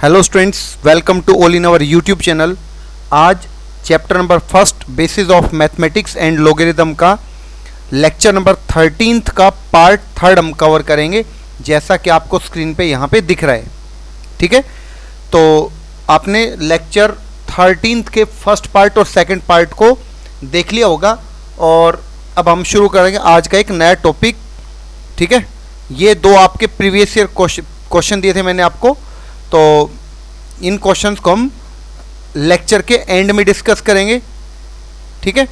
Hello students, welcome to all in our YouTube channel. आज chapter number first basis of mathematics and logarithm का lecture number 13 का part third हम cover करेंगे, जैसा कि आपको स्क्रीन पे यहाँ पे दिख रहा है। ठीक है, तो आपने लेक्चर 13 के फर्स्ट पार्ट और सेकंड पार्ट को देख लिया होगा और अब हम शुरू करेंगे आज का एक नया टॉपिक। ठीक है, ये दो आपके प्रीवियस ईयर क्वेश्चन दिए थे मैंने आपको, तो इन क्वेश्चंस को हम लेक्चर के एंड में डिस्कस करेंगे। ठीक है,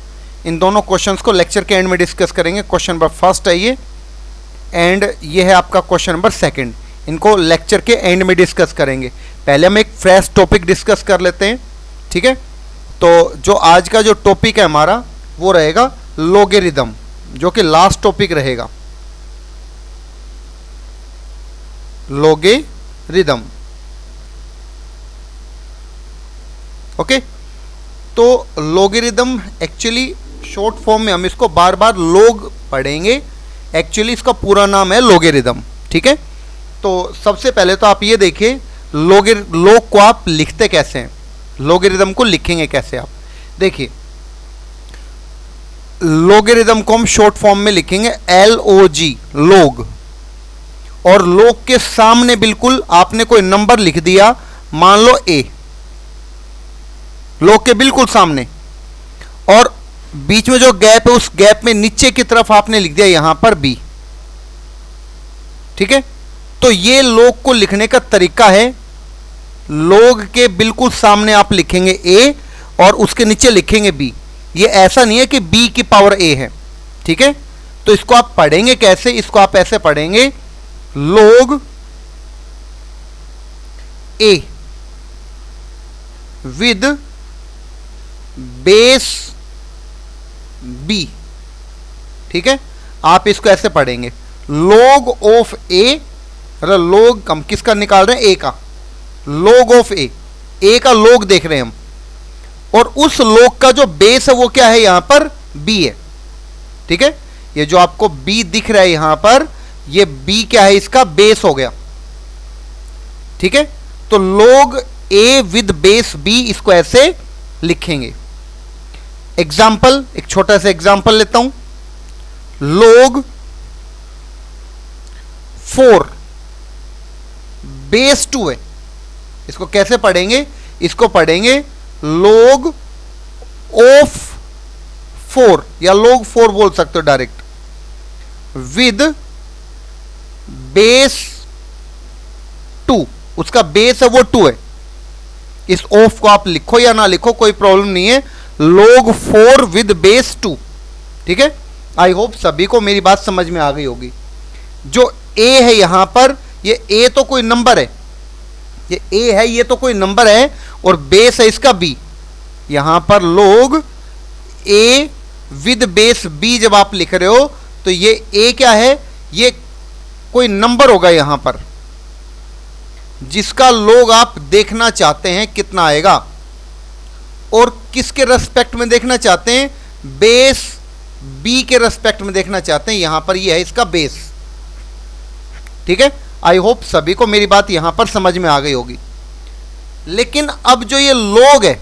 इन दोनों क्वेश्चंस को लेक्चर के एंड में डिस्कस करेंगे। क्वेश्चन नंबर फर्स्ट है ये, एंड ये है आपका क्वेश्चन नंबर सेकंड। इनको लेक्चर के एंड में डिस्कस करेंगे। पहले हम एक फ्रेश टॉपिक डिस्कस कर लेते हैं। ठीक है, तो जो आज का जो टॉपिक है हमारा वो रहेगा लॉगरिथम, जो कि लास्ट टॉपिक रहेगा, लॉगरिथम। ओके, तो लॉगरिथम एक्चुअली शॉर्ट फॉर्म में हम इसको बार बार लॉग पढ़ेंगे। एक्चुअली इसका पूरा नाम है लॉगरिथम। ठीक है, तो सबसे पहले तो आप ये देखिए लॉग को आप लिखते कैसे हैं, लॉगरिथम को लिखेंगे कैसे आप देखिए। लॉगरिथम को हम शॉर्ट फॉर्म में लिखेंगे LOG, लॉग। और लॉग के सामने बिल्कुल आपने कोई नंबर लिख दिया, मान लो A, लॉग के बिल्कुल सामने, और बीच में जो गैप है उस गैप में नीचे की तरफ आपने लिख दिया यहां पर B। ठीक है, तो ये लॉग को लिखने का तरीका है, लॉग के बिल्कुल सामने आप लिखेंगे A और उसके नीचे लिखेंगे B। ये ऐसा नहीं है कि B की पावर A है। ठीक है, तो इसको आप पढ़ेंगे कैसे, इसको आप ऐसे पढ़ेंगे log A with base B। ठीक है, आप इसको ऐसे पढ़ेंगे log ऑफ A, log हम किसका निकाल रहे हैं, A का, log ऑफ A का log देख रहे हैं हम, और उस log का जो बेस है वो क्या है, यहां पर B है। ठीक है, ये जो आपको B दिख रहा है यहां पर, ये B क्या है, इसका बेस हो गया। ठीक है, तो log A with base B, इसको ऐसे लिखेंगे। एग्जाम्पल, एक छोटा सा एग्जाम्पल लेता हूं, log 4 बेस 2 है। इसको कैसे पढ़ेंगे, इसको पढ़ेंगे log ऑफ 4 या log 4 बोल सकते हो डायरेक्ट, विद बेस 2। उसका बेस है वो 2 है। इस ऑफ को आप लिखो या ना लिखो कोई प्रॉब्लम नहीं है, log 4 विद बेस 2। ठीक है, आई होप सभी को मेरी बात समझ में आ गई होगी। जो A है यहां पर, ये A तो कोई नंबर है, ये A है, ये तो कोई नंबर है, और बेस है इसका B। यहां पर log A with base B जब आप लिख रहे हो तो ये A क्या है, ये कोई नंबर होगा यहां पर, जिसका log आप देखना चाहते हैं कितना आएगा, और किसके रेस्पेक्ट में देखना चाहते हैं, बेस B के रेस्पेक्ट में देखना चाहते हैं। यहां पर ये है इसका बेस। ठीक है, आई होप सभी को मेरी बात यहां पर समझ में आ गई होगी। लेकिन अब जो ये log है,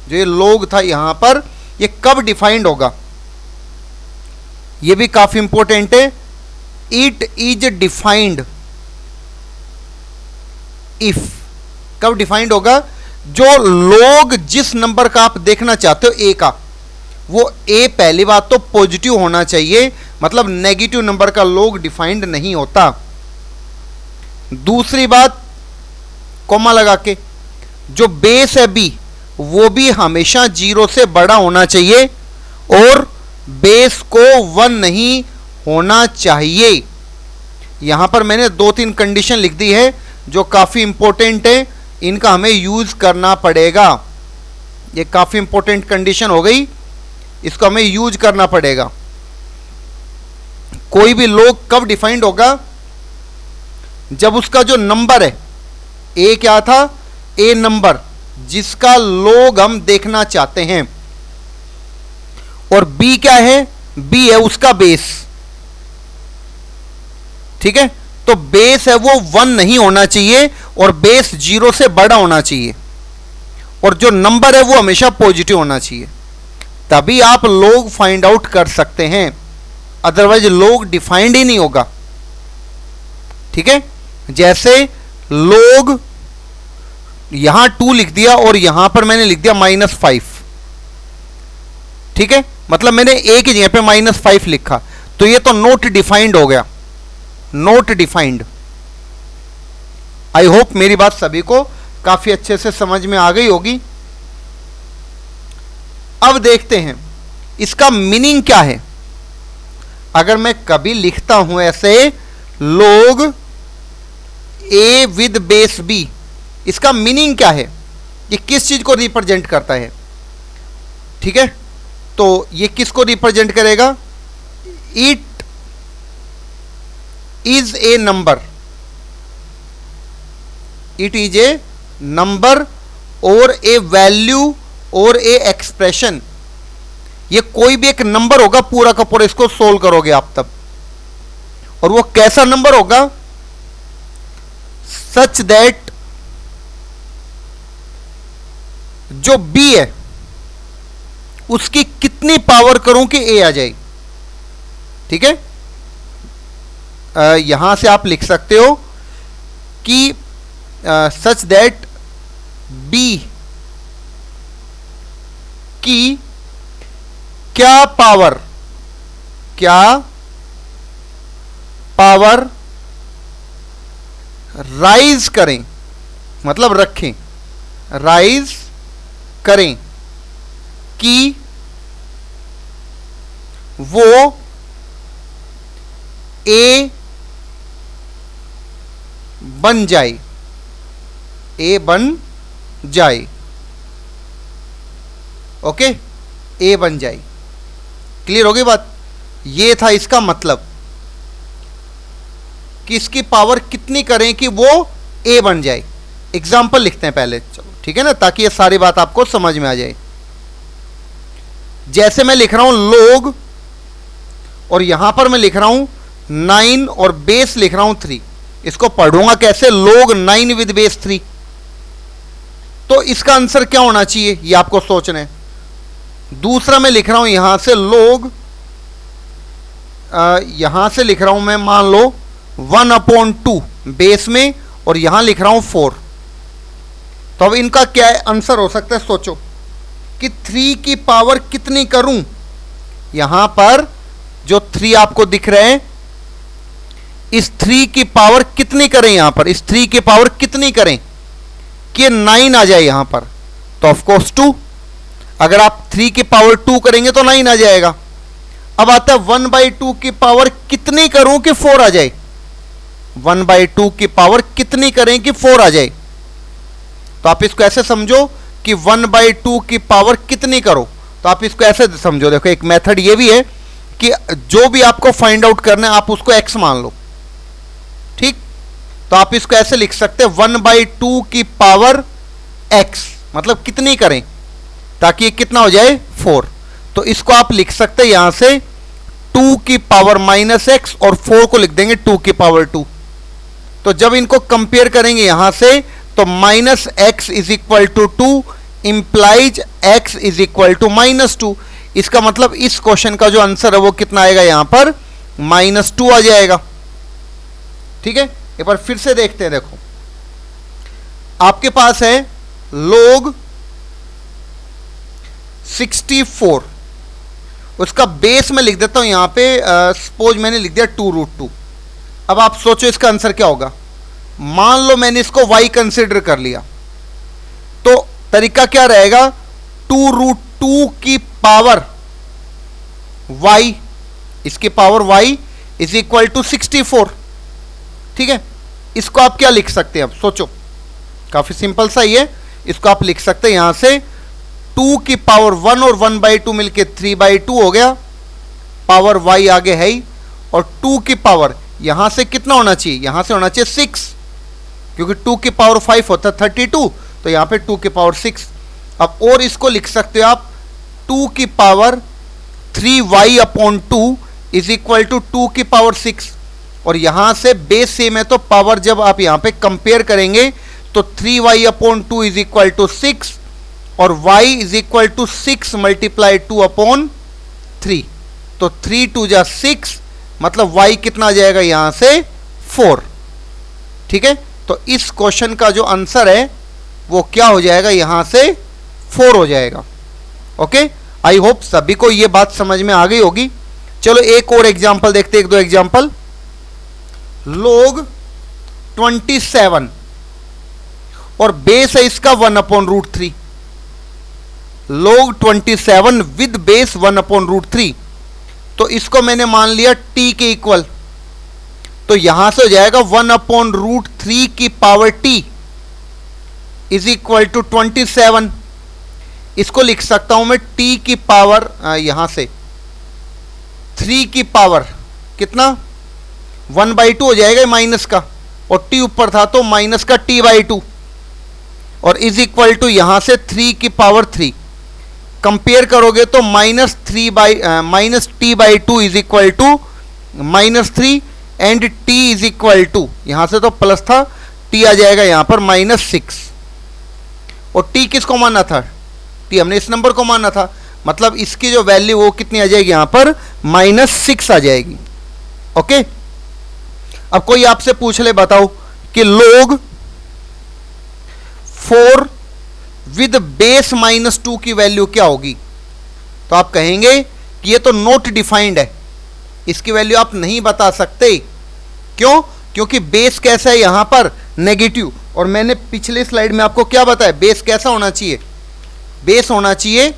जो ये log था यहां पर, ये कब डिफाइंड होगा, ये भी काफी इंपॉर्टेंट है। इट इज डिफाइंड इफ, कब डिफाइंड होगा, जो log जिस नंबर का आप देखना चाहते हो A का, वो A पहली बात तो पॉजिटिव होना चाहिए, मतलब नेगेटिव नंबर का log डिफाइंड नहीं होता। दूसरी बात, कॉमा लगा के, जो बेस है B वो भी हमेशा 0 से बड़ा होना चाहिए, और बेस को 1 नहीं होना चाहिए। यहां पर मैंने 2-3 कंडीशन लिख दी है जो काफी इंपॉर्टेंट है, इनका हमें यूज करना पड़ेगा। ये काफी इंपॉर्टेंट कंडीशन हो गई, इसको हमें यूज करना पड़ेगा। कोई भी log कब डिफाइंड होगा, जब उसका जो नंबर है A क्या था, A नंबर, जिसका log हम देखना चाहते हैं, और B क्या है, B है उसका बेस। ठीक है, तो बेस है वो 1 नहीं होना चाहिए और बेस 0 से बड़ा होना चाहिए, और जो नंबर है वो हमेशा पॉजिटिव होना चाहिए, तभी आप log फाइंड आउट कर सकते हैं, अदरवाइज log डिफाइंड ही नहीं होगा। ठीक है, जैसे log यहां 2 लिख दिया और यहां पर मैंने लिख दिया -5। ठीक है, मतलब मैंने a की जगह पे -5 लिखा, तो ये तो नोट डिफाइंड हो गया, नोट डिफाइंड। आई होप मेरी बात सभी को काफी अच्छे से समझ में आ गई होगी। अब देखते हैं इसका मीनिंग क्या है। अगर मैं कभी लिखता हूं ऐसे log a with base b, इसका मीनिंग क्या है, ये किस चीज को रिप्रेजेंट करता है। ठीक है, तो ये किसको रिप्रेजेंट करेगा, it is a number, it is a number और ए वैल्यू और ए एक्सप्रेशन। ये कोई भी एक नंबर होगा पूरा का पूरा, इसको सोल्व करोगे आप तब, और वो कैसा नंबर होगा, सच दैट जो b है उसकी कितनी पावर करूं कि a आ जाए। ठीक है, यहां से आप लिख सकते हो कि सच दैट b की क्या पावर राइज करें, मतलब रखें, राइज करें कि वो a बन जाए, a बन जाए। ओके, a बन जाए। क्लियर हो गई बात। ये था इसका मतलब कि इसकी पावर कितनी करें कि वो a बन जाए। एग्जाम्पल लिखते हैं पहले, चलो ठीक है ना, ताकि ये सारी बात आपको समझ में आ जाए। जैसे मैं लिख रहा हूं log, और यहां पर मैं लिख रहा हूं 9 और बेस लिख रहा हूं 3। इसको पढ़ूंगा कैसे, log 9 विद बेस 3। तो इसका आंसर क्या होना चाहिए ये आपको सोचना है। दूसरा मैं लिख रहा हूं यहां से log, यहां से लिख रहा हूं मैं, मान लो 1/2 बेस में, और यहां लिख रहा हूं 4। तो अब इनका क्या आंसर हो सकता है, सोचो कि 3 की पावर कितनी करूं। यहां पर जो 3 आपको दिख रहे हैं, इस 3 की पावर कितनी करें, यहां पर इस 3 की पावर कितनी करें कि 9 आ जाए यहां पर। तो ऑफ कोर्स 2, अगर आप 3 की पावर 2 करेंगे तो 9 आ जाएगा। अब आता है 1/2 की पावर कितनी करूं कि 4 आ जाए। 1/2 की पावर कितनी करें कि 4 आ जाए। तो आप इसको ऐसे समझो कि 1/2 की पावर कितनी करो, तो आप इसको ऐसे समझो। देखो एक मेथड ये भी है कि जो भी आपको फाइंड आउट करना है आप उसको x मान लो। ठीक, तो आप इसको ऐसे लिख सकते हैं 1/2 की पावर x, मतलब कितनी करें, ताकि ये कितना हो जाए 4। तो इसको आप लिख सकते हैं यहां से 2 की पावर -x, और 4 को लिख देंगे 2 की पावर 2। तो जब इनको कंपेयर करेंगे यहां से, तो -x is equal to 2 implies x is equal to -2। इसका मतलब इस क्वेश्चन का जो आंसर है वो कितना आएगा, यहां पर -2 आ जाएगा। ठीक है, एक बार फिर से देखते हैं। देखो आपके पास है log 64, उसका बेस में लिख देता हूं यहां पे, सपोज मैंने लिख दिया 2√2। अब आप सोचो इसका आंसर क्या होगा। मान लो मैंने इसको y कंसिडर कर लिया, तो तरीका क्या रहेगा, 2√2 की पावर y, इसकी power y is equal to 64। ठीक है, इसको आप क्या लिख सकते हैं, अब सोचो, काफी सिंपल सा ही है। इसको आप लिख सकते हैं यहां से 2 की पावर 1 और 1/2 मिलके 3/2 हो गया, पावर y आगे है ही, और 2 की पावर यहां से कितना होना चाहिए, यहां से होना चाहिए 6, क्योंकि 2 की पावर 5 होता है 32, तो यहां पे 2 की पावर 6। अब और इसको लिख सकते हो आप 2 की power 3y/2 is equal to 2 की पावर 6। और यहां से बेस सेम है, तो पावर जब आप यहां पे कंपेयर करेंगे तो 3y/2 इज इक्वल टू 6 और y is equal to 6 multiply 2/3। तो 3 2 जा 6, मतलब y कितना आ जाएगा यहां से 4। ठीक है, तो इस क्वेश्चन का जो आंसर है वो क्या हो जाएगा, यहां से 4 हो जाएगा। ओके, आई होप सभी को ये बात समझ में आ गई होगी। चलो एक और एग्जांपल देखते हैं, एक दो एग्जांपल। log 27 और बेस है इसका 1/√3। log 27 विद बेस 1/√3, तो इसको मैंने मान लिया t के इक्वल, तो यहां से हो जाएगा 1/√3 की power t is equal to 27। इसको लिख सकता हूं मैं t की पावर यहां से 3 की पावर कितना 1/2 हो जाएगा माइनस का, और t ऊपर था तो माइनस का t/2, और इज इक्वल टू यहां से 3 की पावर 3। कंपेयर करोगे तो minus t/2 is equal to -3 and t is equal to, यहां से तो प्लस था, t आ जाएगा यहां पर -6। और t किसको माना था, t हमने इस नंबर को माना था, मतलब इसकी जो वैल्यू वो कितनी आ जाएगी यहां पर -6 आ जाएगी। ओके, अब कोई आपसे पूछ ले, बताओ कि log 4 विद बेस -2 की वैल्यू क्या होगी, तो आप कहेंगे कि ये तो नॉट डिफाइंड है, इसकी वैल्यू आप नहीं बता सकते। क्यों? क्योंकि बेस कैसा है यहां पर नेगेटिव, और मैंने पिछले स्लाइड में आपको क्या बताया, बेस कैसा होना चाहिए, बेस होना चाहिए,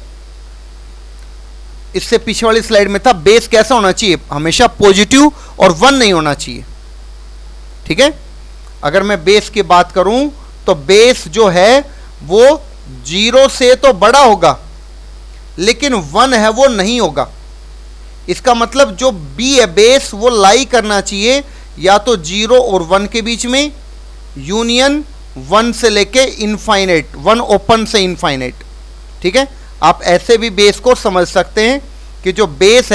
इससे पीछे वाली स्लाइड में था, बेस कैसा होना चाहिए, हमेशा पॉजिटिव और 1 नहीं होना चाहिए। ठीक है, अगर मैं बेस की बात करूं तो बेस जो है वो 0 से तो बड़ा होगा, लेकिन 1 है वो नहीं होगा। इसका मतलब जो बी है बेस, वो लाई करना चाहिए या तो 0 और 1 के बीच में, यूनियन 1 से लेके इनफाइनाइट, 1 ओपन से इनफाइनाइट। ठीक है, आप ऐसे भी बेस को समझ सकते हैं कि जो बेस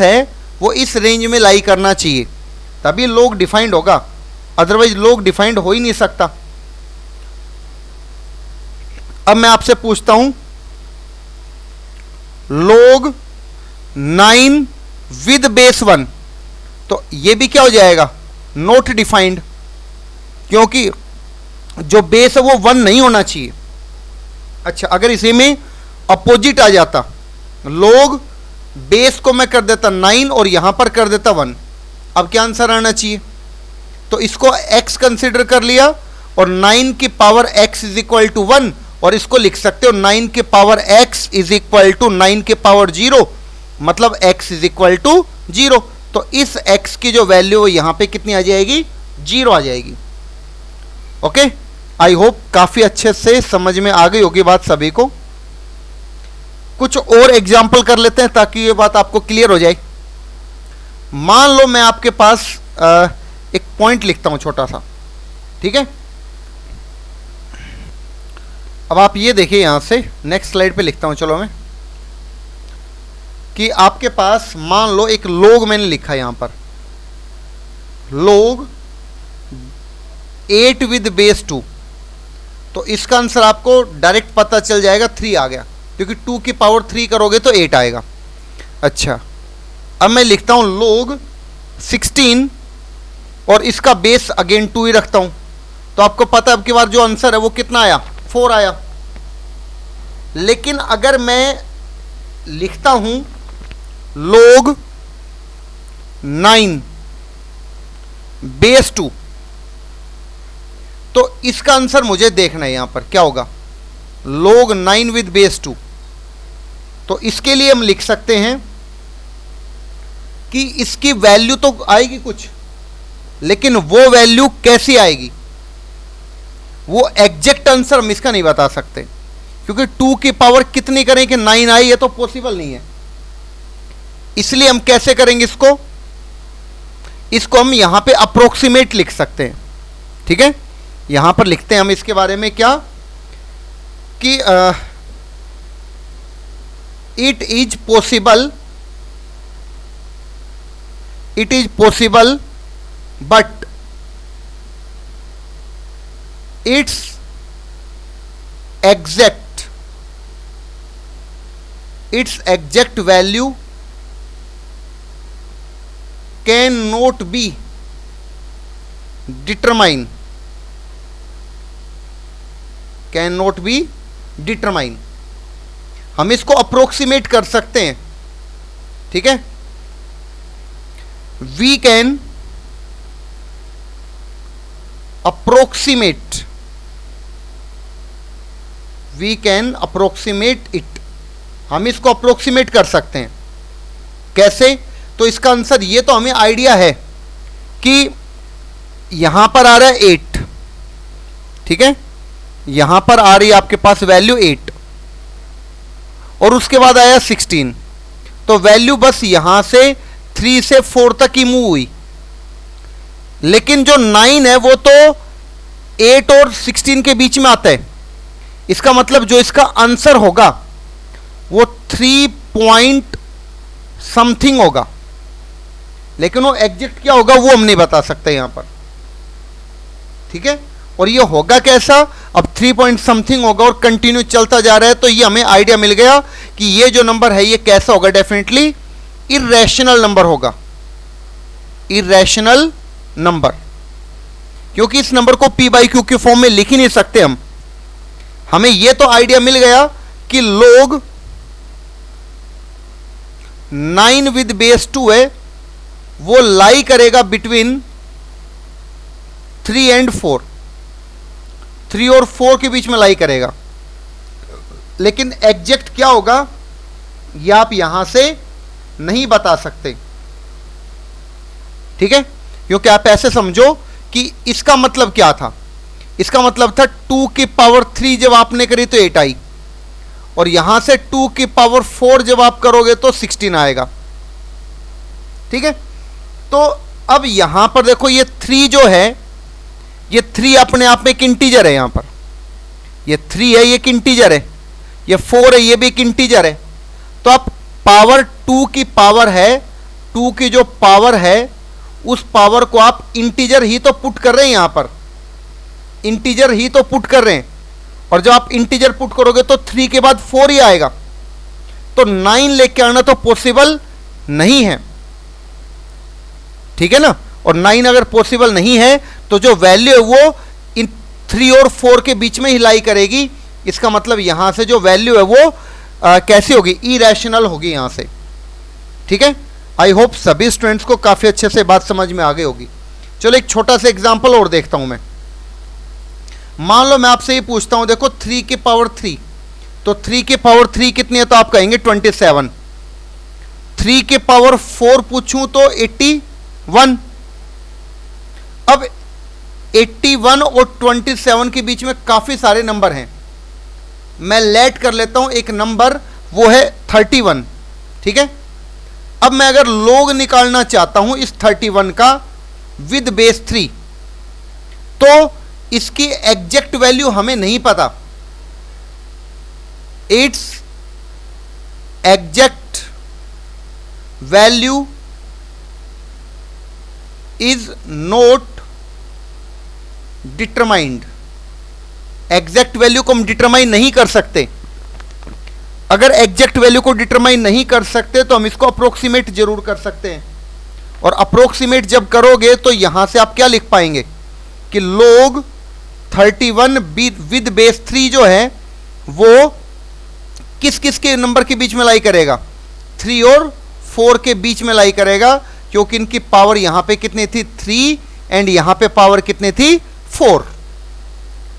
है वो इस रेंज में लाई करना चाहिए, तभी log डिफाइंड होगा, अदरवाइज log डिफाइंड हो ही नहीं सकता। अब मैं आपसे पूछता हूं log 9 विद बेस 1, तो ये भी क्या हो जाएगा, नॉट डिफाइंड, क्योंकि जो बेस है वो 1 नहीं होना चाहिए। अच्छा, अगर इसी में अपोजिट आ जाता, log बेस को मैं कर देता 9 और यहां पर कर देता 1, अब क्या आंसर आना चाहिए, तो इसको x कंसिडर कर लिया और 9 की power x is equal to 1, और इसको लिख सकते हो 9 की power x is equal to 9 की पावर 0, मतलब x इज इक्वल टू 0। तो इस x की जो वैल्यू है यहां पे कितनी आ जाएगी, 0 आ जाएगी। ओके, आई होप काफी अच्छे से समझ में आ गई होगी बात सभी को। कुछ और एग्जाम्पल कर लेते हैं ताकि ये बात आपको क्लियर हो जाए। मान लो मैं आपके पास एक पॉइंट लिखता हूं छोटा सा, ठीक है। अब आप ये देखिए, यहां से नेक्स्ट स्लाइड पे लिखता हूं, चलो मैं, कि आपके पास मान लो एक log मैंने लिखा है यहां पर, log 8 विद बेस 2, तो इसका आंसर आपको डायरेक्ट पता चल जाएगा, 3 आ गया, क्योंकि 2 की पावर 3 करोगे तो 8 आएगा। अच्छा, अब मैं लिखता हूं log 16 और इसका बेस अगेन 2 ही रखता हूं, तो आपको पता है अब की बार जो आंसर है वो कितना आया, 4 आया। लेकिन अगर मैं लिखता हूं log 9 बेस 2, तो इसका आंसर मुझे देखना है यहां पर क्या होगा, log 9 विद बेस 2। तो इसके लिए हम लिख सकते हैं कि इसकी वैल्यू तो आएगी कुछ, लेकिन वो वैल्यू कैसी आएगी, वो एग्जैक्ट आंसर हम इसका नहीं बता सकते, क्योंकि 2 की पावर कितनी करें कि 9 आई, ये तो पॉसिबल नहीं है। इसलिए हम कैसे करेंगे इसको हम यहां पे अप्रोक्सीमेट लिख सकते हैं। ठीक है, यहां पर लिखते हैं हम इसके बारे में क्या, कि it is possible it is possible, but its exact value cannot be determined. हम इसको अप्रोक्सीमेट कर सकते हैं, ठीक है। वी कैन अप्रोक्सीमेट इट, हम इसको अप्रोक्सीमेट कर सकते हैं। कैसे? तो इसका आंसर ये तो हमें आइडिया है कि यहां पर आ रहा है 8, ठीक है, यहां पर आ रही है आपके पास वैल्यू 8 और उसके बाद आया 16, तो वैल्यू बस यहां से 3 से 4 तक ही मूव हुई। लेकिन जो 9 है वो तो 8 और 16 के बीच में आता है। इसका मतलब जो इसका आंसर होगा वो 3 पॉइंट समथिंग होगा, लेकिन वो एग्जैक्ट क्या होगा वो हम नहीं बता सकते यहां पर, ठीक है। और ये होगा कैसा? अब 3 पॉइंट समथिंग होगा और कंटिन्यू चलता जा रहा है, तो ये हमें आइडिया मिल गया कि ये जो नंबर है ये कैसा होगा। डेफिनेटली इरेशनल नंबर होगा, इरेशनल नंबर, क्योंकि इस नंबर को पी बाई क्यू के फॉर्म में लिख ही नहीं सकते हम। हमें ये तो आइडिया मिल गया कि log 9 विद बेस 2 है, वो लाई करेगा बिटवीन 3 एंड 4, 3 और 4 के बीच में लाई करेगा। लेकिन एग्जैक्ट क्या होगा ये आप यहां से नहीं बता सकते, ठीक है। क्योंकि आप ऐसे समझो कि इसका मतलब क्या था, इसका मतलब था 2 की पावर 3 जब आपने करी तो 8 आई, और यहां से 2 की पावर 4 जब आप करोगे तो 16 आएगा, ठीक है। तो अब यहां पर देखो ये 3 जो है, ये 3 अपने आप में एक इंटीजर है, यहां पर ये 3 है, ये एक इंटीजर है, ये 4 है, ये भी एक इंटीजर है। तो अब पावर 2 की पावर है, 2 की जो पावर है उस पावर को आप इंटीजर ही तो पुट कर रहे हैं, यहां पर इंटीजर ही तो पुट कर रहे हैं, और जब आप इंटीजर पुट करोगे तो 3 के बाद 4 ही आएगा, तो 9 लेके आना तो पॉसिबल नहीं है, ठीक है ना। और 9 अगर पॉसिबल नहीं है तो जो वैल्यू है वो इन 3 और 4 के बीच में ही लाई करेगी। इसका मतलब यहां से जो वैल्यू है वो कैसी होगी? इरेशनल होगी यहां से, ठीक है। आई होप सभी स्टूडेंट्स को काफी अच्छे से बात समझ में आ गई होगी। चलो एक छोटा सा एग्जांपल और देखता हूं मैं। मान लो मैं आपसे ये पूछता हूं, देखो 3 की पावर 3, तो 3 की पावर 3 कितनी है? तो आप कहेंगे 27। 3 की पावर 4 पूछूं तो 81। अब 81 और 27 के बीच में काफी सारे नंबर हैं, मैं लेट कर लेता हूं एक नंबर, वो है 31, ठीक है। अब मैं अगर log निकालना चाहता हूं इस 31 का विद बेस 3, तो इसकी एग्जैक्ट वैल्यू हमें नहीं पता। It's exact value is not determined. Exact value को हम डिटरमाइन नहीं कर सकते। अगर एग्जैक्ट वैल्यू को डिटरमाइन नहीं कर सकते तो हम इसको अप्रोक्सीमेट जरूर कर सकते हैं, और अप्रोक्सीमेट जब करोगे तो यहां से आप क्या लिख पाएंगे कि log 31 विद बेस 3 जो है वो किस किस के नंबर के बीच में लाई करेगा? 3 और 4 के बीच में लाई करेगा, क्योंकि इनकी पावर यहां पे कितनी थी? 3, एंड यहां पे पावर कितनी थी? 4,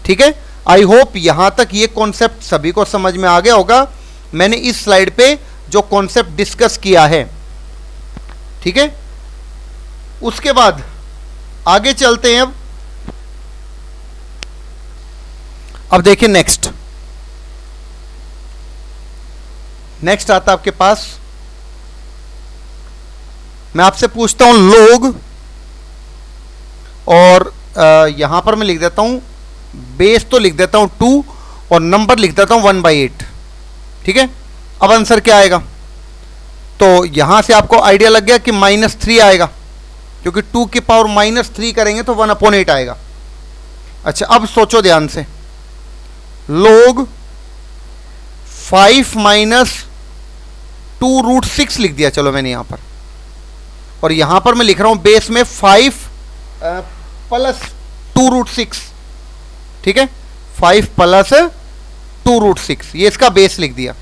ठीक है। आई होप यहां तक ये कॉन्सेप्ट सभी को समझ में आ गया होगा। मैंने इस स्लाइड पे जो कॉन्सेप्ट डिस्कस किया है, ठीक है। उसके बाद आगे चलते हैं। अब देखिए नेक्स्ट आता आपके पास, मैं आपसे पूछता हूं log, और यहां पर मैं लिख देता हूं बेस, तो लिख देता हूं 2 और नंबर लिख देता हूं 1/8, ठीक है। अब आंसर क्या आएगा? तो यहां से आपको आइडिया लग गया कि -3 आएगा, क्योंकि 2 की पावर -3 करेंगे तो 1/8 आएगा। अच्छा, अब सोचो ध्यान से, log 5 माइनस 2√6 लिख दिया चलो मैंने यहां पर, और यहां पर मैं लिख रहा हूं बेस में 5 प्लस 2√6, ठीक है, 5 प्लस 2√6, ये इसका बेस लिख दिया।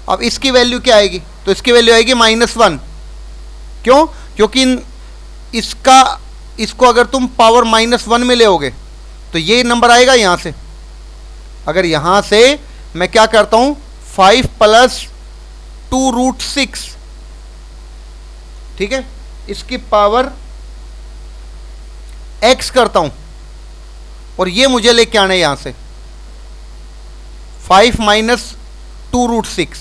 अब इसकी वैल्यू क्या आएगी? तो इसकी वैल्यू आएगी -1। क्यों? क्योंकि इसको अगर तुम पावर -1 में लेओगे तो ये नंबर आएगा यहां से। अगर यहां से मैं क्या करता हूं, 5 प्लस 2√6, ठीक है, इसकी पावर x करता हूं, और ये मुझे लेके आना है यहां से 5 माइनस 2√6,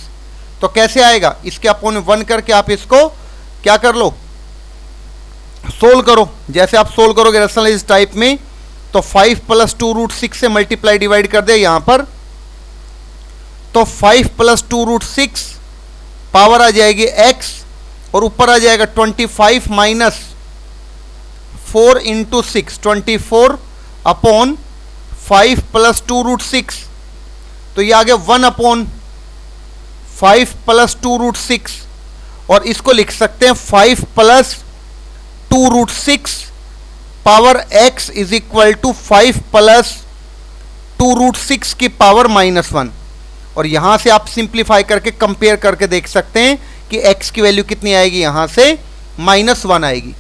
तो कैसे आएगा? इसके अपोन 1 करके आप इसको क्या कर लो, सोल्व करो। जैसे आप सोल्व करोगे रैशनलाइज्ड टाइप में, तो 5 प्लस 2√6 से मल्टीप्लाई डिवाइड कर दे यहां पर, तो 5 प्लस 2√6 पावर आ जाएगी x, और ऊपर आ जाएगा 25 माइनस 4 इंटू 6, 24 अपॉन 5 प्लस 2√6, तो ये आ गया 1/5 प्लस 2√6, और इसको लिख सकते हैं 5 plus 2√6 power x is equal to 5 plus 2√6 की पावर -1। और यहां से आप सिंप्लीफाई करके कंपेयर करके देख सकते हैं कि x की वैल्यू कितनी आएगी, यहां से -1 आएगी।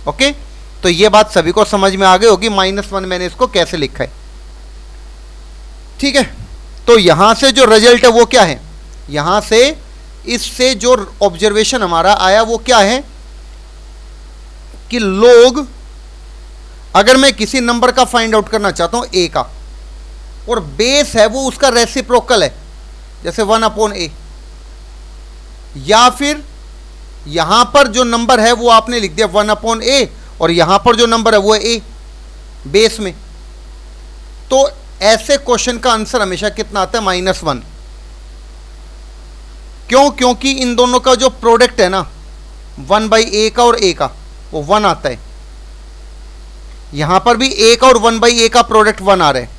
ओके, तो ये बात सभी को समझ में आ गई होगी, -1 मैंने इसको कैसे लिखा है, ठीक है। तो यहां से जो रिजल्ट है वो क्या है, यहां से इससे जो ऑब्जर्वेशन हमारा आया वो क्या है कि लोग, अगर मैं किसी नंबर का फाइंड आउट करना चाहता हूं a का, और बेस है वो उसका रेसिप्रोकल है, जैसे 1/a, या फिर यहां पर जो नंबर है वो आपने लिख दिया 1/a, और यहां पर जो नंबर है वो है a बेस में, तो ऐसे क्वेश्चन का आंसर हमेशा कितना आता है, -1। क्यों? क्योंकि इन दोनों का जो प्रोडक्ट है ना 1/a का और a का, वो 1 आता है। यहां पर भी a का और 1/a का प्रोडक्ट 1 आ रहा है।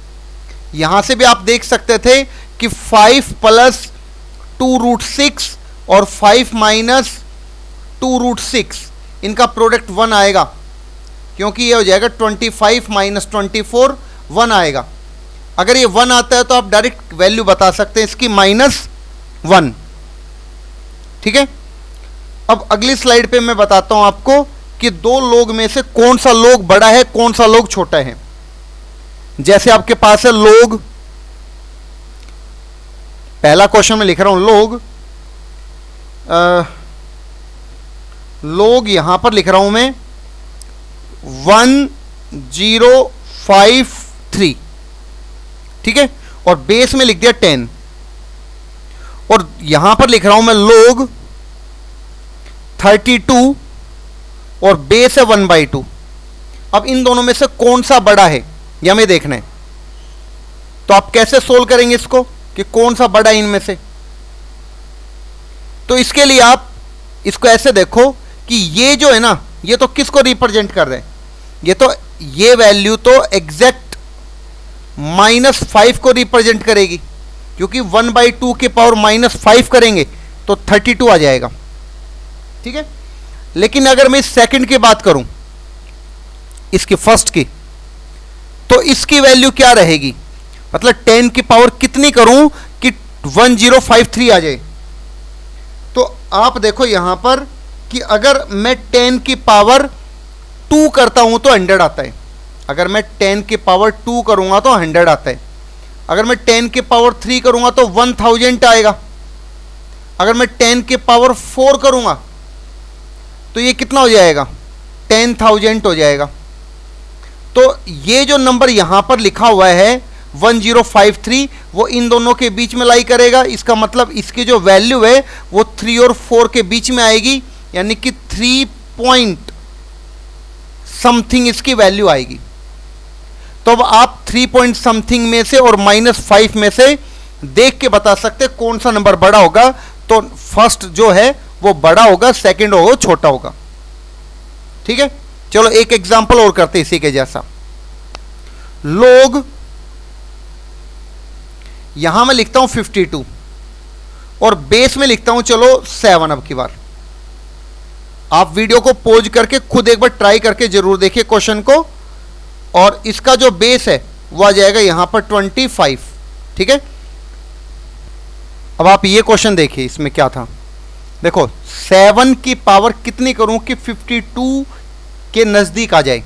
यहां से भी आप देख सकते थे कि 5 प्लस 2√6 और 5 माइनस 2√6 इनका प्रोडक्ट 1 आएगा, क्योंकि ये हो जाएगा 25 माइनस 24, 1 आएगा। अगर ये 1 आता है तो आप डायरेक्ट वैल्यू बता सकते हैं इसकी -1, ठीक है। अब अगली स्लाइड पे मैं बताता हूं आपको कि दो लोग में से कौन सा लोग बड़ा है, कौन सा लोग छोटा है। जैसे आपके पास है लोग, पहला क्वेश्चन में लिख रहा हूं लोग यहां पर लिख रहा हूं मैं 1053, ठीक है, और बेस में लिख दिया 10, और यहां पर लिख रहा हूं मैं लोग 32 और बेस है 1/2। अब इन दोनों में से कौन सा बड़ा है यह हमें देखना है, तो आप कैसे सोल्व करेंगे इसको कि कौन सा बड़ा है इनमें से। तो इसके लिए आप इसको ऐसे देखो कि ये जो है ना, ये तो किसको रिप्रेजेंट कर रहे हैं, ये वैल्यू तो एग्जैक्ट -5 को रिप्रेजेंट करेगी, क्योंकि 1/2 के पावर -5 करेंगे तो 32 आ जाएगा, ठीक है। लेकिन अगर मैं इस सेकंड की बात करूं, इसकी फर्स्ट की, तो इसकी वैल्यू क्या रहेगी, मतलब 10 की पावर कितनी करूं कि 1053 आ जाए। तो आप देखो यहां पर कि अगर मैं 10 की पावर 2 करता हूं तो 100 आता है, अगर मैं 10 की पावर 2 करूंगा तो 100 आता है, अगर मैं 10 की पावर 3 करूंगा तो 1000 आएगा, अगर मैं 10 की पावर 4 करूंगा तो ये कितना हो जाएगा, 10,000 हो जाएगा। तो ये जो नंबर यहां पर लिखा हुआ है 1053, वो इन दोनों के बीच में लाई करेगा। इसका मतलब इसकी जो वैल्यू है वो 3 और 4 के बीच में आएगी, यानी कि 3 पॉइंट समथिंग इसकी वैल्यू आएगी। तो अब आप 3 पॉइंट समथिंग में से और -5 में से देख के बता सकते कौन सा नंबर बड़ा होगा। तो फर्स्ट जो है वो बड़ा होगा, सेकंड होगा छोटा होगा, ठीक है। चलो एक एग्जांपल और करते इसी के जैसा। लोग, यहां मैं लिखता हूं 52 और बेस में लिखता हूं चलो 7। अब की बार आप वीडियो को पॉज करके खुद एक बार ट्राई करके जरूर देखिए क्वेश्चन को, और इसका जो बेस है वो आ जाएगा यहां पर 25। ठीक है, अब आप ये क्वेश्चन देखिए, इसमें क्या था। देखो 7 की पावर कितनी करूं कि 52 के नजदीक आ जाए,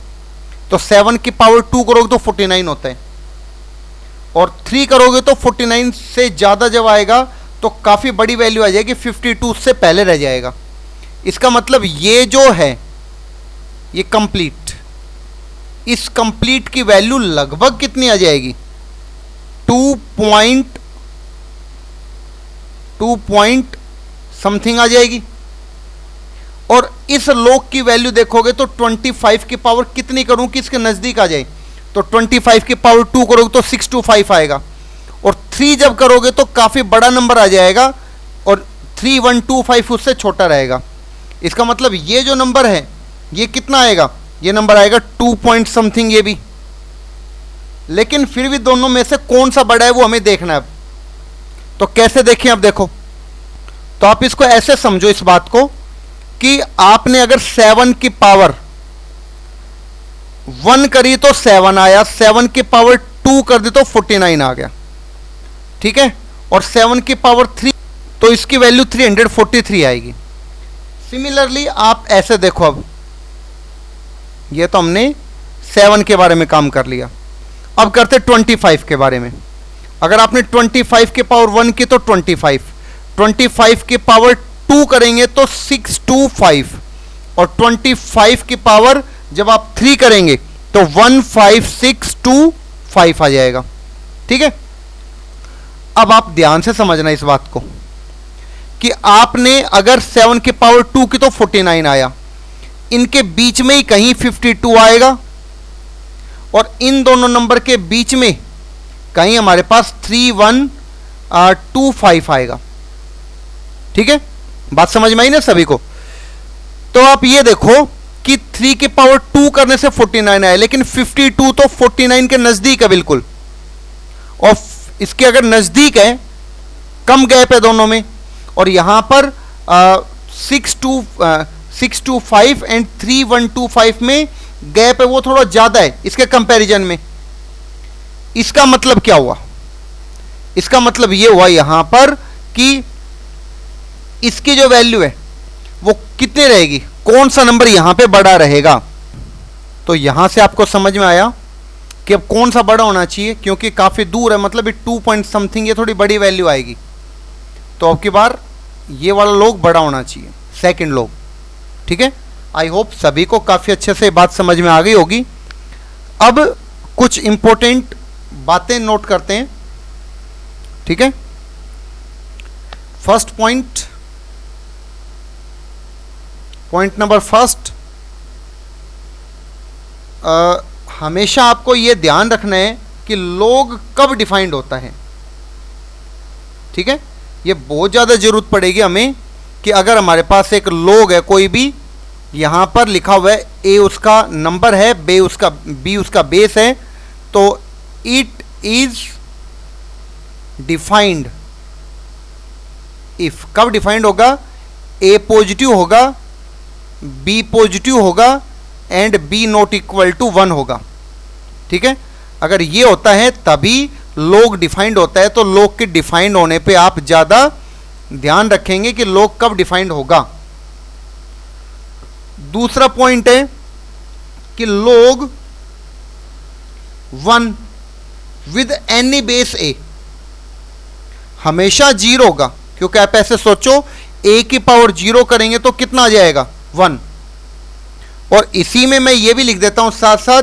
तो 7 की पावर 2 करोगे तो 49 होता है, और 3 करोगे तो 49 से ज्यादा जब आएगा तो काफी बड़ी वैल्यू आ जाएगी, 52 से पहले रह जाएगा। इसका मतलब ये जो है ये कंप्लीट, इस कंप्लीट की वैल्यू लगभग कितनी आ जाएगी, 2 पॉइंट समथिंग आ जाएगी। और इस लॉग की वैल्यू देखोगे तो 25 की पावर कितनी करूं कि इसके नजदीक आ जाए, तो 25 की पावर 2 करोगे तो 625 आएगा, और 3 जब करोगे तो काफी बड़ा नंबर आ जाएगा, और 3125 उससे छोटा रहेगा। इसका मतलब ये जो नंबर है ये कितना आएगा, ये नंबर आएगा 2 पॉइंट समथिंग ये भी। लेकिन फिर भी दोनों में से कौन सा बड़ा है वो हमें देखना है। अब तो कैसे देखें, अब देखो, तो आप इसको ऐसे समझो इस बात को कि आपने अगर 7 की पावर 1 करी तो 7 आया, 7 की पावर 2 कर दी तो 49 आ गया। ठीक है, और 7 की पावर 3 तो इसकी वैल्यू 343 आएगी। सिमिलरली आप ऐसे देखो, अब ये तो हमने 7 के बारे में काम कर लिया, अब करते 25 के बारे में। अगर आपने 25 की पावर 1 की तो 25 की पावर 2 करेंगे तो 625, और 25 की पावर जब आप 3 करेंगे तो 15625 आ जाएगा। ठीक है, अब आप ध्यान से समझना इस बात को कि आपने अगर 7 की पावर 2 की तो 49 आया, इनके बीच में ही कहीं 52 आएगा, और इन दोनों नंबर के बीच में कहीं हमारे पास 3125 आएगा। ठीक है, बात समझ में आई ना सभी को। तो आप ये देखो कि 3 की पावर 2 करने से 49 आया, लेकिन 52 तो 49 के नजदीक है बिल्कुल, और इसके अगर नजदीक है, कम गैप है दोनों में, और यहां पर 625 एंड 3125 में गैप है वो थोड़ा ज्यादा है इसके कंपैरिजन में। इसका मतलब क्या हुआ, इसका मतलब ये हुआ यहां पर कि इसकी जो वैल्यू है वो कितनी रहेगी, कौन सा नंबर यहां पे बड़ा रहेगा। तो यहां से आपको समझ में आया कि अब कौन सा बड़ा होना चाहिए, क्योंकि काफी दूर है, मतलब 2 पॉइंट समथिंग, ये थोड़ी बड़ी वैल्यू आएगी। तो अब की बार ये वाला लोग बड़ा होना चाहिए, सेकंड लोग। ठीक है, आई होप सभी को काफी अच्छे से बात समझ में आ गई होगी। अब कुछ इंपॉर्टेंट बातें नोट करते हैं। ठीक है, फर्स्ट पॉइंट नंबर फर्स्ट, हमेशा आपको यह ध्यान रखना है कि लोग कब डिफाइंड होता है। ठीक है, ये बहुत ज़्यादा जरूरत पड़ेगी हमें कि अगर हमारे पास एक लोग है कोई भी, यहां पर लिखा हुआ है ए उसका नंबर है, बी उसका बेस है, तो इट इज डिफाइंड इफ। कब डिफाइंड होगा, ए पॉजिटिव होगा, बी पॉजिटिव होगा and B not equal to 1 होगा। ठीक है, अगर ये होता है तभी लोग डिफाइंड होता है। तो लोग के डिफाइंड होने पे आप ज्यादा ध्यान रखेंगे कि लोग कब डिफाइंड होगा। दूसरा पॉइंट है कि लोग 1 विद एनी बेस ए हमेशा 0 होगा, क्योंकि आप ऐसे सोचो a की पावर 0 करेंगे तो कितना आ जाएगा, 1। और इसी में मैं ये भी लिख देता हूं साथ साथ,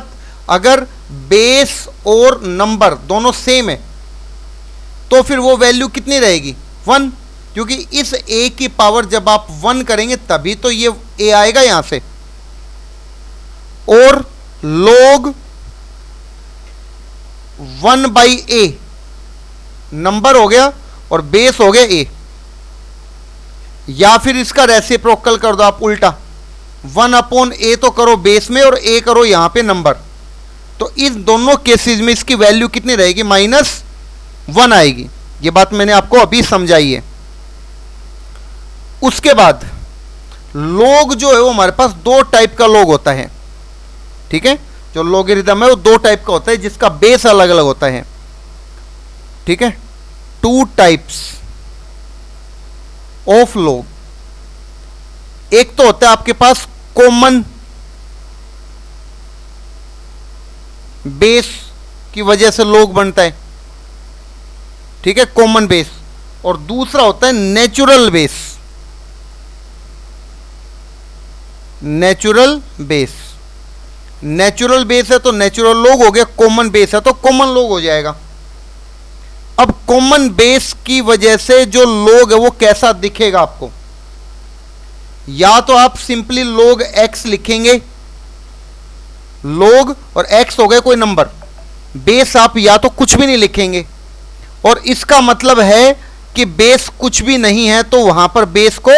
अगर बेस और नंबर दोनों सेम है तो फिर वो वैल्यू कितनी रहेगी, 1, क्योंकि इस a की पावर जब आप 1 करेंगे तभी तो ये a आएगा यहां से। और log 1/a नंबर हो गया और बेस हो गया a, या फिर इसका रेसिप्रोकल कर दो आप उल्टा, 1/a तो करो बेस में और a करो यहां पे नंबर, तो इन दोनों केसेस में इसकी वैल्यू कितनी रहेगी, -1 आएगी। ये बात मैंने आपको अभी समझाई है। उसके बाद लॉग जो है वो हमारे पास दो टाइप का लॉग होता है, ठीक है। जो लॉगरिथम है वो दो टाइप का होता है जिसका बेस अलग अलग होता है, ठीक है। 2 टाइप्स ऑफ लॉग। एक तो होता है आपके पास कॉमन बेस की वजह से लॉग बनता है, ठीक है, कॉमन बेस। और दूसरा होता है natural base. Natural base, natural base है तो नेचुरल लॉग हो गया, कॉमन बेस है तो कॉमन लॉग हो जाएगा। अब कॉमन बेस की वजह से जो लॉग है वो कैसा दिखेगा आपको, या तो आप सिंपली log x लिखेंगे, log और x हो गए कोई नंबर, बेस आप या तो कुछ भी नहीं लिखेंगे, और इसका मतलब है कि बेस कुछ भी नहीं है तो वहां पर बेस को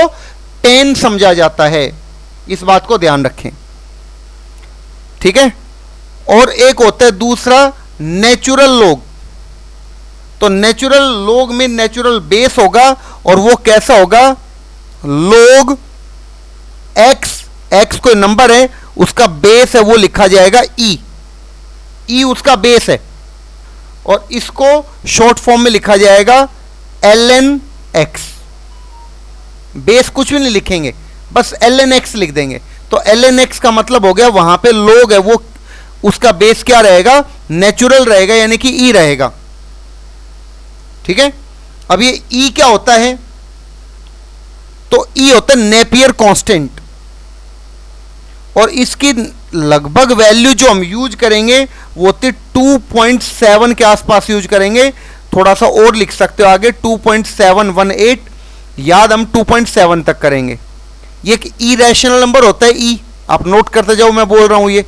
10 समझा जाता है। इस बात को ध्यान रखें, ठीक है। और एक होता है दूसरा नेचुरल लॉग। तो नेचुरल लॉग में नेचुरल बेस होगा और वो कैसा होगा, log x कोई नंबर है, उसका बेस है वो लिखा जाएगा e उसका बेस है, और इसको शॉर्ट फॉर्म में लिखा जाएगा ln x। बेस कुछ भी नहीं लिखेंगे, बस ln x लिख देंगे। तो ln x का मतलब हो गया वहां पे log है वो उसका बेस क्या रहेगा, नेचुरल रहेगा, यानी कि e रहेगा, ठीक है। अब ये e क्या होता है, तो e होता है नेपियर कांस्टेंट, और इसकी लगभग वैल्यू जो हम यूज करेंगे वो 2.7 के आसपास यूज करेंगे। थोड़ा सा और लिख सकते हो आगे 2.718, याद हम 2.7 तक करेंगे। ये एक इरेशनल नंबर होता है e, आप नोट करते जाओ, मैं बोल रहा हूं ये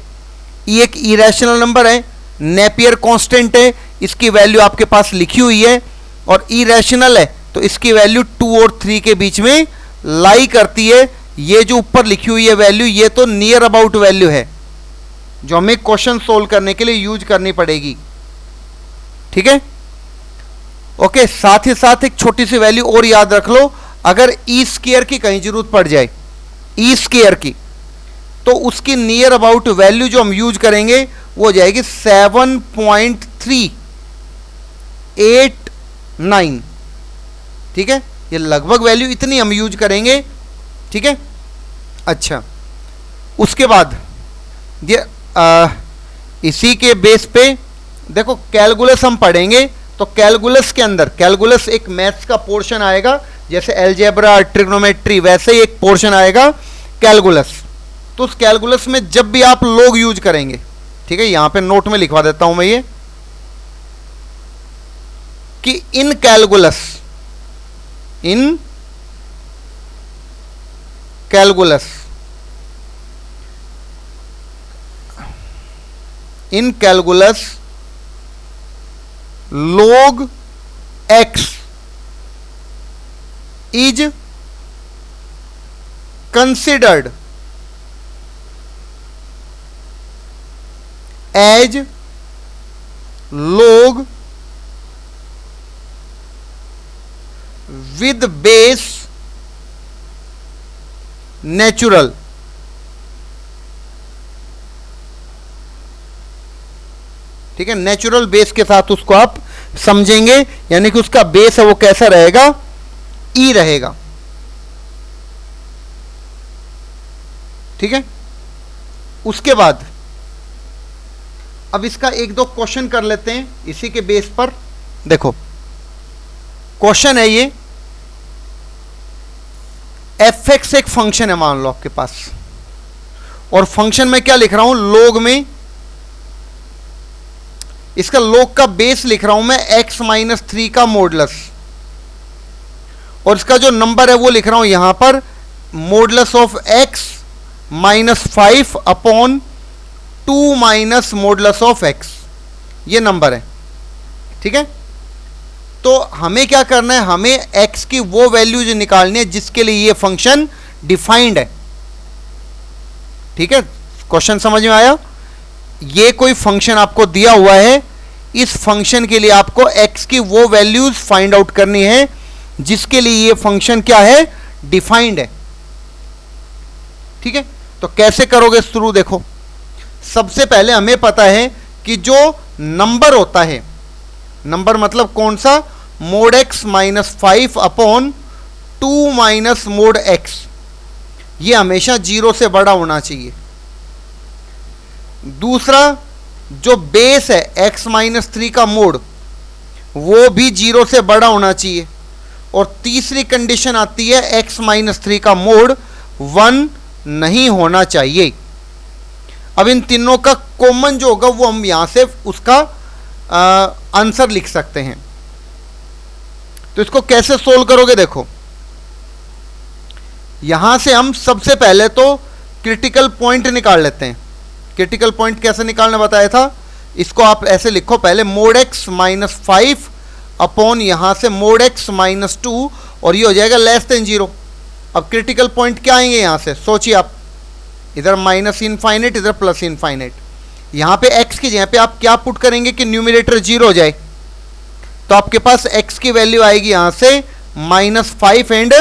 e एक इरेशनल नंबर है, नेपियर कांस्टेंट है, इसकी वैल्यू आपके पास लिखी हुई है, और इरेशनल है तो इसकी वैल्यू 2 और 3 के बीच में लाई करती है। ये जो ऊपर लिखी हुई है वैल्यू, ये तो नियर अबाउट वैल्यू है जो हमें क्वेश्चन सोल्व करने के लिए यूज करनी पड़ेगी, ठीक है। ओके, साथ ही साथ एक छोटी सी वैल्यू और याद रख लो, अगर ई स्क्वायर की कहीं जरूरत पड़ जाए, ई स्क्वायर की, तो उसकी नियर अबाउट वैल्यू जो हम यूज करेंगे वो हो जाएगी 7.389, ठीक है। ये लगभग वैल्यू इतनी हम यूज करेंगे, ठीक है। अच्छा, उसके बाद ये इसी के बेस पे देखो कैलकुलस हम पढ़ेंगे, तो कैलकुलस के अंदर, कैलकुलस एक मैथ्स का पोर्शन आएगा, जैसे अलजेब्रा, ट्रिग्नोमेट्री, वैसे ही एक पोर्शन आएगा कैलकुलस। तो उस कैलकुलस में जब भी आप लॉग यूज करेंगे, ठीक है, यहां पे नोट में लिखवा देता हूं मैं ये, कि इन calculus log x is considered as log with base natural, ठीक है। नेचुरल बेस के साथ उसको आप समझेंगे, यानी कि उसका बेस है वो कैसा रहेगा, ई रहेगा, ठीक है। उसके बाद अब इसका एक दो क्वेश्चन कर लेते हैं इसी के बेस पर। देखो क्वेश्चन है ये, एफ एक्स एक फंक्शन है मान लो आपके पास, और फंक्शन में क्या लिख रहा हूं, लॉग में इसका लॉग का बेस लिख रहा हूं मैं x-3 का मॉडुलस, और इसका जो नंबर है वो लिख रहा हूं यहां पर modulus of x-5 upon 2 minus modulus of x, ये नंबर है, ठीक है। तो हमें क्या करना है, हमें x की वो वैल्यू जो निकालनी है जिसके लिए ये फंक्शन डिफाइंड है, ठीक है, क्वेश्चन समझ में आया। ये कोई फंक्शन आपको दिया हुआ है, इस फंक्शन के लिए आपको x की वो वैल्यूज फाइंड आउट करनी है जिसके लिए ये फंक्शन क्या है, डिफाइंड है। ठीक है, तो कैसे करोगे शुरू, देखो सबसे पहले हमें पता है कि जो नंबर होता है, नंबर मतलब कौन सा, mode x minus 5 upon 2 minus mode x, ये हमेशा 0 से बड़ा होना चाहिए। दूसरा, जो बेस है x माइनस 3 का मोड, वो भी 0 से बड़ा होना चाहिए। और तीसरी कंडीशन आती है x माइनस 3 का मोड 1 नहीं होना चाहिए। अब इन तीनों का कॉमन जो होगा वो हम यहां से उसका आंसर लिख सकते हैं। तो इसको कैसे सोल्व करोगे, देखो यहां से हम सबसे पहले तो क्रिटिकल पॉइंट निकाल लेते हैं। क्रिटिकल पॉइंट कैसे निकालना बताया था, इसको आप ऐसे लिखो, पहले मोड x माइनस 5 अपॉन यहां से मोड x माइनस 2 और ये हो जाएगा लेस देन 0। अब क्रिटिकल पॉइंट क्या आएंगे यहां से, सोचिए आप, इधर माइनस इनफाइनाइट, इधर प्लस इनफाइनाइट। यहां पे x की जगह पे आप क्या पुट करेंगे कि न्यूमरेटर 0 हो जाए, तो आपके पास x की वैल्यू आएगी यहां से -5 एंड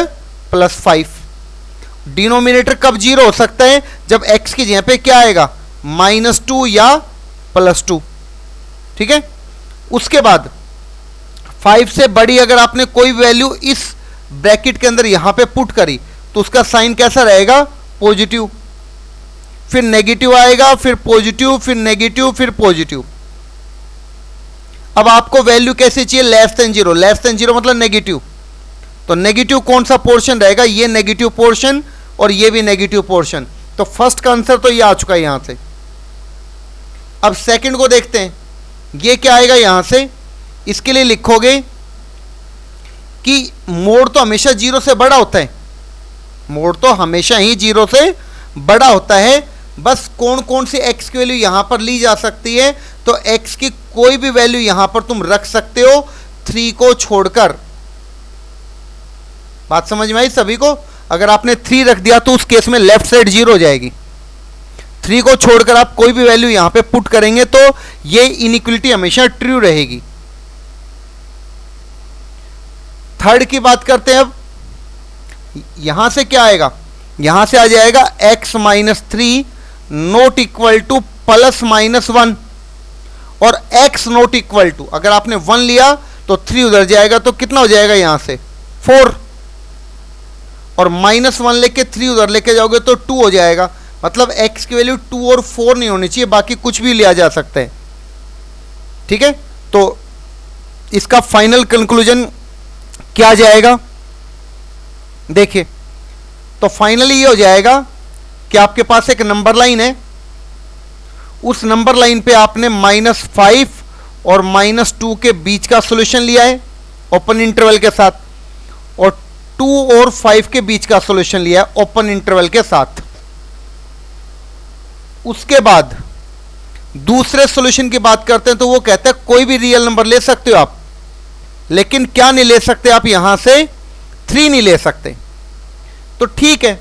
+5। डिनोमिनेटर कब 0 हो सकता है, जब x की जगह पे क्या आएगा, -2 या +2। ठीक है, उसके बाद 5 से बड़ी अगर आपने कोई वैल्यू इस ब्रैकेट के अंदर यहां पे पुट करी तो उसका साइन कैसा रहेगा, पॉजिटिव, फिर नेगेटिव आएगा, फिर पॉजिटिव, फिर नेगेटिव, फिर पॉजिटिव। अब आपको वैल्यू कैसे चाहिए, लेस देन 0। लेस देन 0 मतलब नेगेटिव, तो नेगेटिव कौन सा पोर्शन रहेगा, ये नेगेटिव पोर्शन और ये भी नेगेटिव पोर्शन। तो फर्स्ट का आंसर तो ये आ चुका है यहां से। अब सेकंड को देखते हैं, ये क्या आएगा यहां से, इसके लिए लिखोगे कि मोड तो हमेशा 0 से बड़ा होता है, मोड तो हमेशा ही 0 से बड़ा होता है, बस कौन कौन सी x की वैल्यू यहां पर ली जा सकती है, तो x की कोई भी वैल्यू यहां पर तुम रख सकते हो 3 को छोड़कर। बात समझ में आई सभी को, अगर आपने 3 रख दिया तो उस केस में लेफ्ट साइड 0 हो जाएगी। 3 को छोड़कर आप कोई भी वैल्यू यहां पे पुट करेंगे तो ये इनइक्वलिटी हमेशा ट्रू रहेगी। थर्ड की बात करते हैं, अब यहां से क्या आएगा, यहां से आ जाएगा x minus 3 not equal two plus minus 1 और x नॉट इक्वल टू, अगर आपने 1 लिया तो 3 उधर जाएगा तो कितना हो जाएगा यहां से 4, और -1 लेके 3 उधर लेके जाओगे तो 2 हो जाएगा। मतलब x की वैल्यू 2 और 4 नहीं होनी चाहिए, बाकी कुछ भी लिया जा सकता है। ठीक है, तो इसका फाइनल कंक्लूजन क्या जाएगा, देखिए तो फाइनली ये हो जाएगा कि आपके पास एक नंबर लाइन है, उस नंबर लाइन पे आपने -5 और -2 के बीच का सॉल्यूशन लिया है ओपन इंटरवल के साथ, और 2 और 5 के बीच का सॉल्यूशन लिया है ओपन इंटरवल के साथ। उसके बाद दूसरे सॉल्यूशन की बात करते हैं तो वो कहते हैं कोई भी रियल नंबर ले सकते हो आप, लेकिन क्या नहीं ले सकते आप, यहां से 3 नहीं ले सकते। तो ठीक है,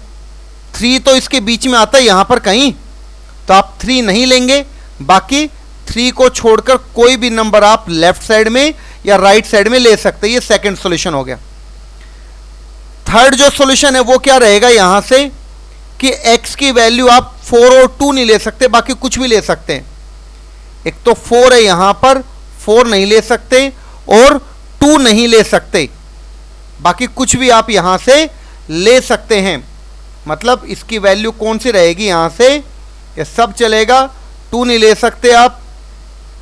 3 तो इसके बीच में आता है यहां पर कहीं, तो आप 3 नहीं लेंगे, बाकी 3 को छोड़कर कोई भी नंबर आप लेफ्ट साइड में या राइट साइड में ले सकते हैं। ये सेकंड सॉल्यूशन हो गया। थर्ड जो सॉल्यूशन है वो क्या रहेगा यहां से कि x की वैल्यू आप 4 और 2 नहीं ले सकते, बाकी कुछ भी ले सकते हैं। एक तो 4 है यहां पर, 4 नहीं ले सकते और 2 नहीं ले सकते, बाकी कुछ भी आप यहां से ले सकते हैं। मतलब इसकी वैल्यू कौन सी रहेगी यहां से, ये सब चलेगा, 2 नहीं ले सकते आप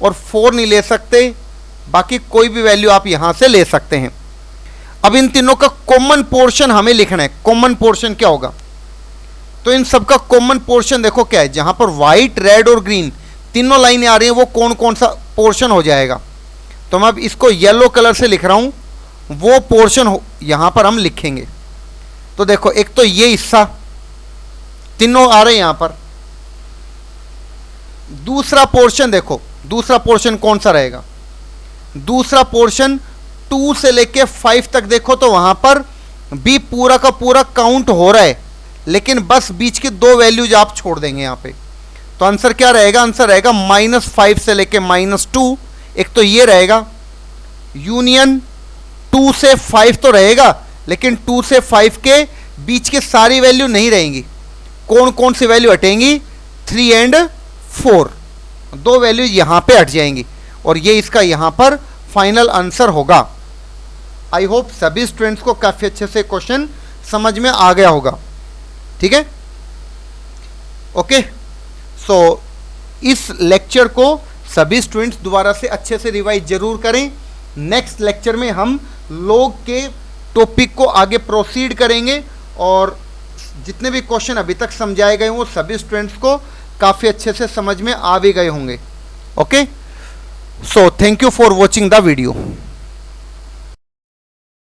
और 4 नहीं ले सकते, बाकी कोई भी वैल्यू आप यहां से ले सकते हैं। अब इन तीनों का कॉमन पोर्शन हमें लिखना है। कॉमन पोर्शन क्या होगा, तो इन सब का कॉमन पोर्शन देखो क्या है, जहां पर व्हाइट, रेड और ग्रीन तीनों लाइनें आ रही हैं वो कौन कौन सा पोर्शन हो जाएगा। तो मैं अब इसको येलो कलर से लिख रहा हूं, वो पोर्शन यहां पर हम लिखेंगे। तो देखो एक तो ये हिस्सा तीनों आ रहे हैं यहां पर। दूसरा पोर्शन देखो, दूसरा पोर्शन कौन सा रहेगा, दूसरा पोर्शन 2 से लेके 5 तक देखो तो वहां पर भी पूरा का पूरा काउंट हो रहा है, लेकिन बस बीच के दो वैल्यूज आप छोड़ देंगे यहाँ पे। तो आंसर क्या रहेगा? आंसर रहेगा -5 से लेके -2। एक तो ये रहेगा, यूनियन 2 से 5 तो रहेगा, लेकिन 2 से 5 के बीच के सारी वैल्यू नहीं रहेंगी। कौन कौन सी वैल्यू हटेंगी? 3 एंड 4, दो वैल्यू यहां पे हट जाएंगी, और ये इसका यहां पर फाइनल आंसर होगा। आई होप सभी स्टूडेंट्स को काफी अच्छे से क्वेश्चन समझ में आ गया होगा। ठीक है, ओके। सो इस लेक्चर को सभी स्टूडेंट्स दोबारा से अच्छे से रिवाइज जरूर करें। नेक्स्ट लेक्चर में हम लोग के टॉपिक को आगे प्रोसीड करेंगे, और जितने भी क्वेश्चन अभी तक समझाए गए वो सभी स्टूडेंट्स को काफ़ी अच्छे से समझ में आ भी गए होंगे। Okay, so thank you for watching the video.